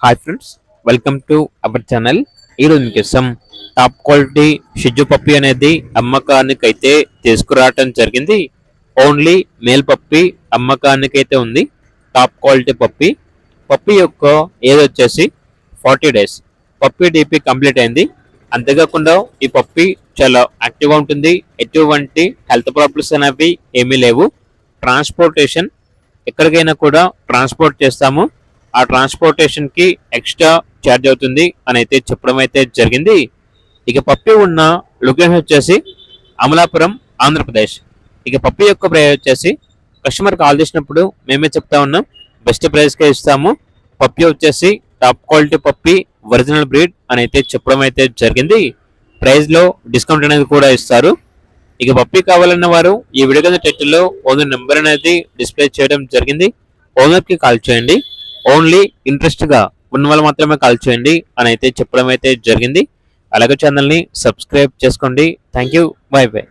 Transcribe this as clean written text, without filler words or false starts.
Hi friends, welcome to our channel. ఈరోజు మీకోసం top quality షిజ్జు పప్పి అనేది అమ్మకానికి అయితే తీసుకురావటం జరిగింది. ఓన్లీ మేల్ పప్పి అమ్మకానికి అయితే ఉంది. టాప్ క్వాలిటీ పప్పి. పప్పి యొక్క ఏజ్ వచ్చేసి 40 డేస్. పప్పి డీపీ కంప్లీట్ అయింది. అంతేకాకుండా ఈ పప్పి చాలా యాక్టివ్గా ఉంటుంది. ఎటువంటి హెల్త్ ప్రాబ్లమ్స్ అనేవి ఏమీ లేవు. ట్రాన్స్పోర్టేషన్ ఎక్కడికైనా కూడా ట్రాన్స్పోర్ట్ చేస్తాము. ఆ ట్రాన్స్పోర్టేషన్ కి ఎక్స్ట్రా ఛార్జ్ అవుతుంది అని అయితే చెప్పడం అయితే జరిగింది. ఇక పప్పి ఉన్న లొకేషన్ వచ్చేసి అమలాపురం, ఆంధ్రప్రదేశ్. ఇక పప్పి యొక్క ప్రైస్ వచ్చేసి కస్టమర్ కాల్ చేసినప్పుడు మేమే చెప్తా ఉన్నాం, బెస్ట్ ప్రైస్కే ఇస్తాము. పప్పి వచ్చేసి టాప్ క్వాలిటీ పప్పి, ఒరిజినల్ బ్రీడ్ అని అయితే చెప్పడం అయితే జరిగింది. ప్రైస్లో డిస్కౌంట్ అనేది కూడా ఇస్తారు. ఇక పప్పి కావాలన్న వారు ఈ వీడియో కింద టైటిల్లో ఓనర్ నెంబర్ అనేది డిస్ప్లే చేయడం జరిగింది. ఓనర్కి కాల్ చేయండి. ఓన్లీ ఇంట్రెస్ట్గా ఉన్న వాళ్ళు మాత్రమే కాల్ చేయండి అని అయితే చెప్పడం అయితే జరిగింది. అలాగే ఛానల్ని సబ్స్క్రైబ్ చేసుకోండి. Thank you. By by.